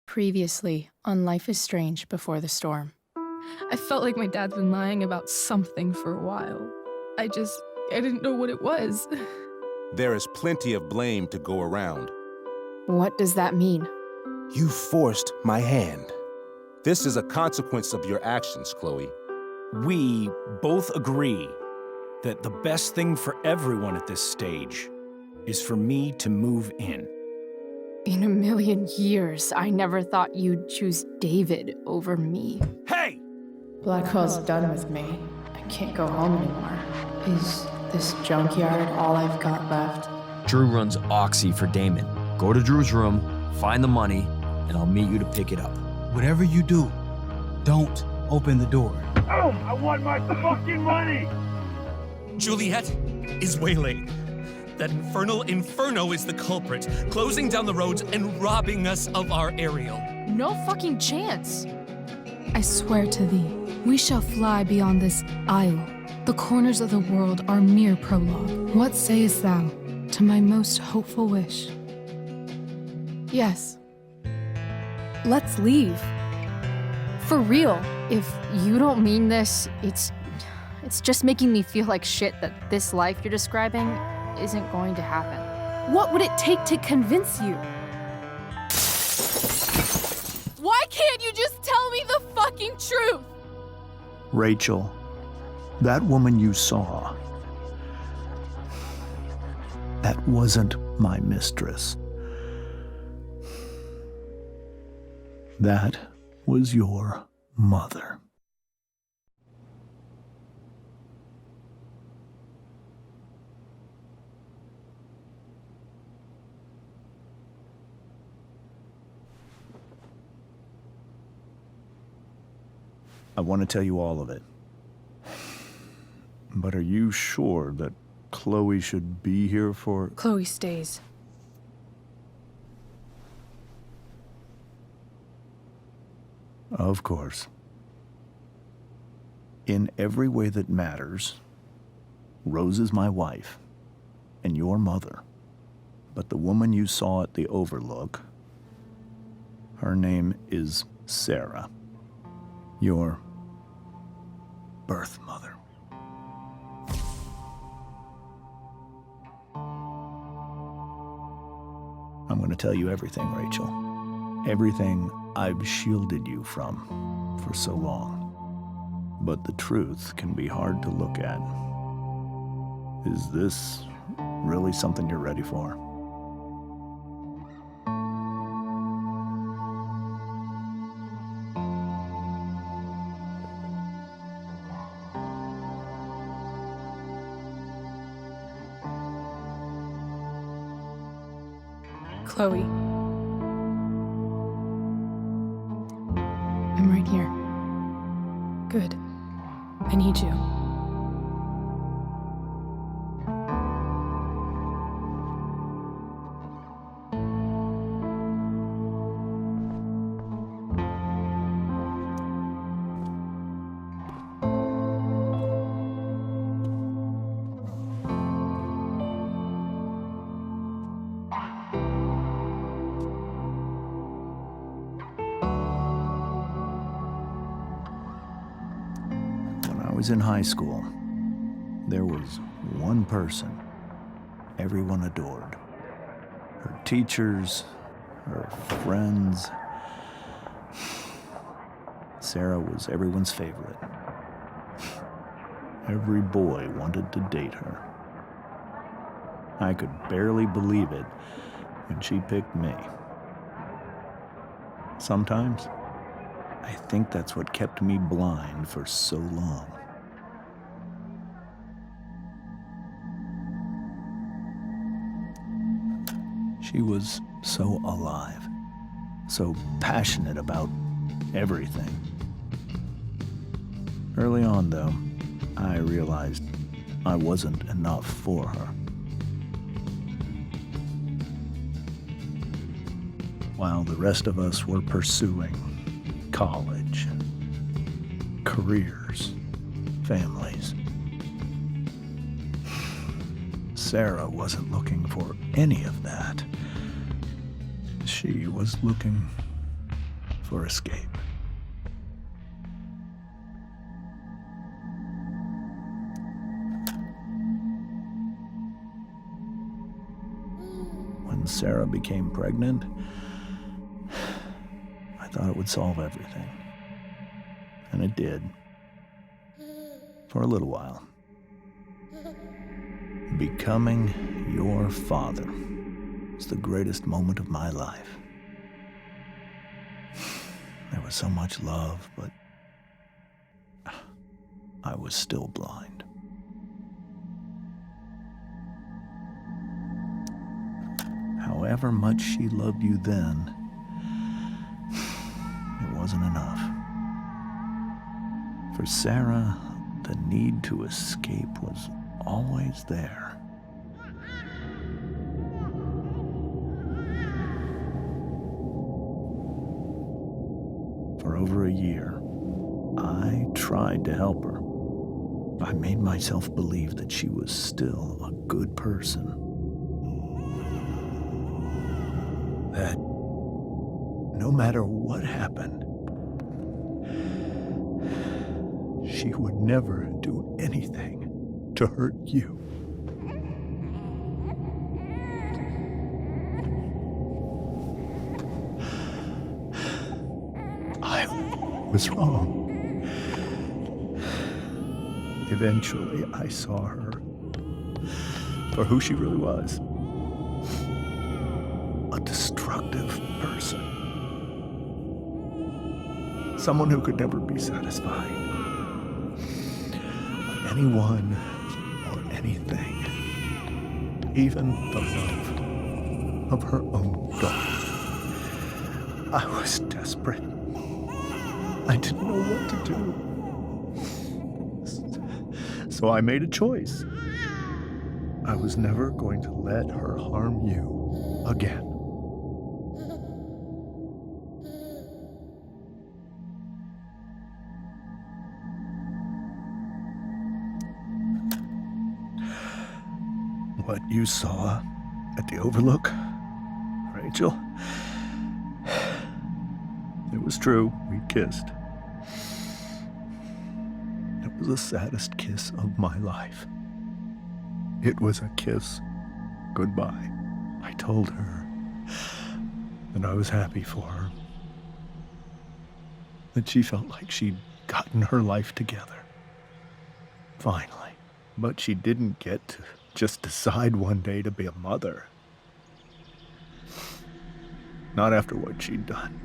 Previously on Life is Strange Before the Storm. I felt like my dad's been lying about something for a while. I didn't know what it was. There is plenty of blame to go around. What does that mean? You forced my hand. This is a consequence of your actions, Chloe. We both agree that the best thing for everyone at this stage is for me to move in. In a million years, I never thought you'd choose David over me. Hey! Blackwell's done with me. I can't go home anymore. Is this junkyard all I've got left? Drew runs Oxy for Damon. Go to Drew's room, find the money, and I'll meet you to pick it up. Whatever you do, don't open the door. Oh, I want my fucking money! Juliet is waylaid. That infernal Inferno is the culprit, closing down the roads and robbing us of our aerial. No fucking chance. I swear to thee, we shall fly beyond this isle. The corners of the world are mere prologue. What sayest thou to my most hopeful wish? Yes. Let's leave. For real. If you don't mean this, it's just making me feel like shit that this life you're describing isn't going to happen. What would it take to convince you? Why can't you just tell me the fucking truth? Rachel, that woman you saw, that wasn't my mistress. That was your mother. I want to tell you all of it. But are you sure that Chloe should be here for... Chloe stays. Of course. In every way that matters, Rose is my wife and your mother. But the woman you saw at the Overlook, her name is Sarah, your birth mother. I'm going to tell you everything, Rachel. Everything I've shielded you from for so long. But the truth can be hard to look at. Is this really something you're ready for? Chloe. I'm right here. Good. I need you. I was in high school. There was one person everyone adored. Her teachers, her friends. Sarah was everyone's favorite. Every boy wanted to date her. I could barely believe it when she picked me. Sometimes, I think that's what kept me blind for so long. She was so alive, so passionate about everything. Early on, though, I realized I wasn't enough for her. While the rest of us were pursuing college, careers, families, Sarah wasn't looking for any of that. She was looking for escape. When Sarah became pregnant, I thought it would solve everything. And it did. For a little while. Becoming your father was the greatest moment of my life. There was so much love, but I was still blind. However much she loved you then, it wasn't enough. For Sarah, the need to escape was always there. For over a year, I tried to help her. I made myself believe that she was still a good person. That no matter what happened, she would never do anything to hurt you. I was wrong. Eventually, I saw her for who she really was. A destructive person. Someone who could never be satisfied by anyone or anything. Even the love of her own daughter. I was desperate. I didn't know what to do. So I made a choice. I was never going to let her harm you again. What you saw at the Overlook, Rachel, it was true. We kissed. It was the saddest kiss of my life. It was a kiss goodbye. I told her that I was happy for her, that she felt like she'd gotten her life together. Finally. But she didn't get to just decide one day to be a mother. Not after what she'd done.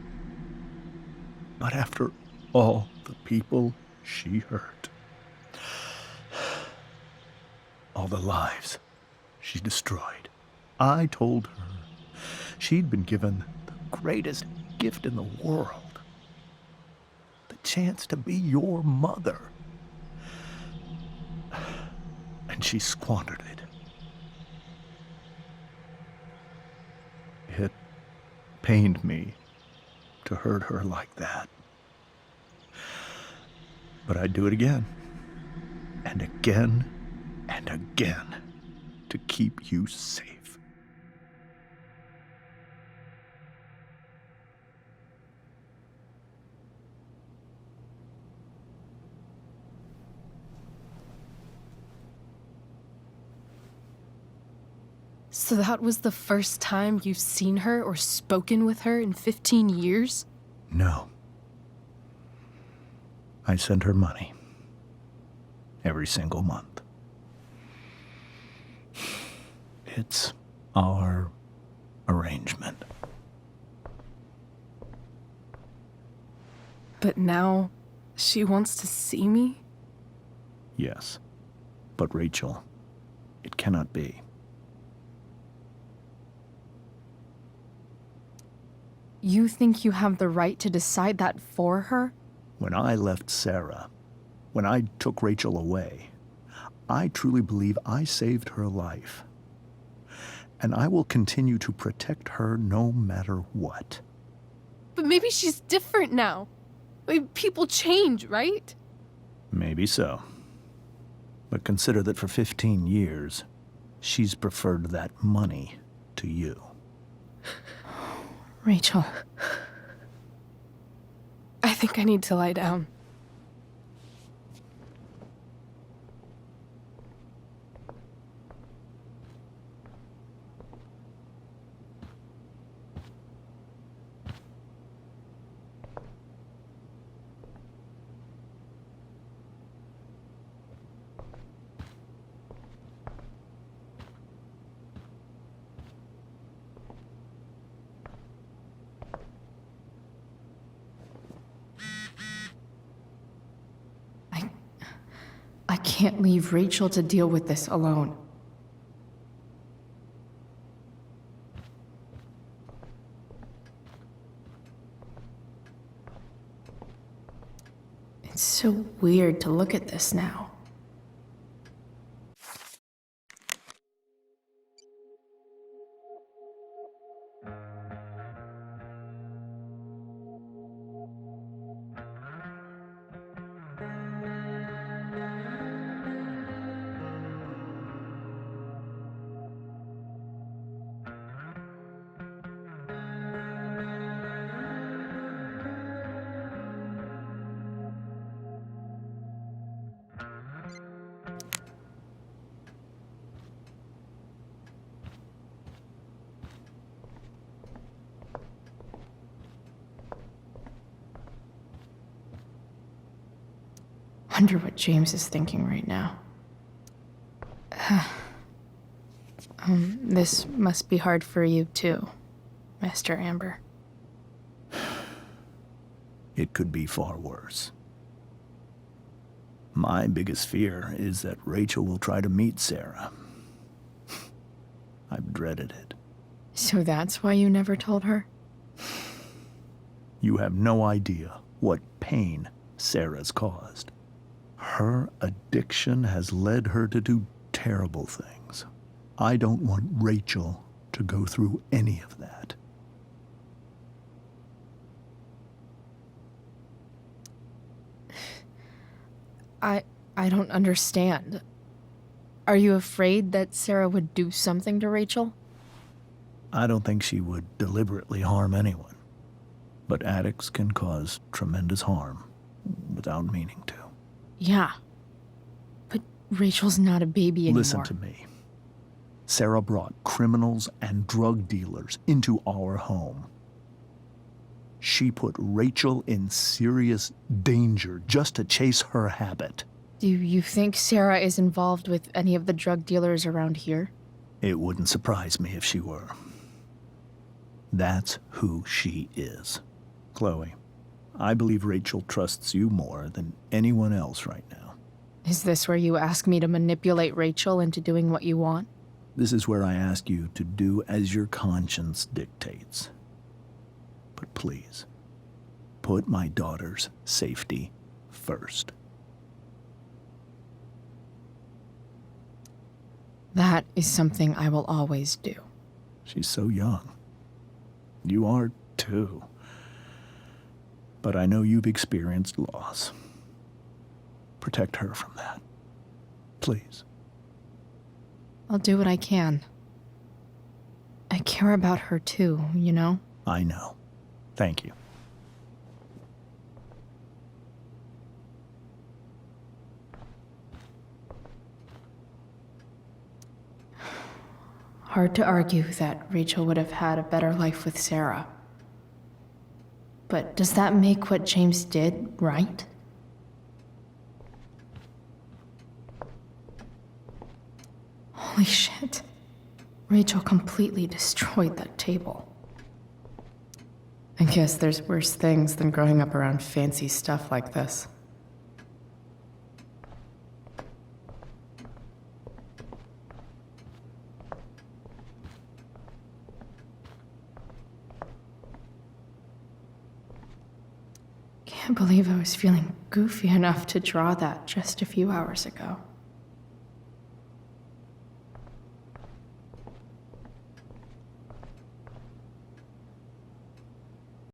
Not after all the people she hurt. All the lives she destroyed. I told her she'd been given the greatest gift in the world. The chance to be your mother. And she squandered it. It pained me to hurt her like that. But I'd do it again. And again. And again. To keep you safe. So that was the first time you've seen her or spoken with her in 15 years? No. I sent her money. Every single month. It's our arrangement. But now she wants to see me? Yes. But Rachel, it cannot be. You think you have the right to decide that for her? When I left Sarah, when I took Rachel away, I truly believe I saved her life. And I will continue to protect her no matter what. But maybe she's different now. I mean, people change, right? Maybe so. But consider that for 15 years, she's preferred that money to you. Rachel. think I need to lie down. I can't leave Rachel to deal with this alone. It's so weird to look at this now. Wonder what James is thinking right now. This must be hard for you too, Master Amber. It could be far worse. My biggest fear is that Rachel will try to meet Sarah. I've dreaded it. So that's why you never told her? You have no idea what pain Sarah's caused. Her addiction has led her to do terrible things. I don't want Rachel to go through any of that. I don't understand. Are you afraid that Sarah would do something to Rachel? I don't think she would deliberately harm anyone. But addicts can cause tremendous harm without meaning to. Yeah. But Rachel's not a baby anymore. Listen to me. Sarah brought criminals and drug dealers into our home. She put Rachel in serious danger just to chase her habit. Do you think Sarah is involved with any of the drug dealers around here? It wouldn't surprise me if she were. That's who she is. Chloe, I believe Rachel trusts you more than anyone else right now. Is this where you ask me to manipulate Rachel into doing what you want? This is where I ask you to do as your conscience dictates. But please, put my daughter's safety first. That is something I will always do. She's so young. You are too. But I know you've experienced loss. Protect her from that. Please. I'll do what I can. I care about her too, you know? I know. Thank you. Hard to argue that Rachel would have had a better life with Sarah. But does that make what James did right? Holy shit. Rachel completely destroyed that table. I guess there's worse things than growing up around fancy stuff like this. Can't believe I was feeling goofy enough to draw that just a few hours ago.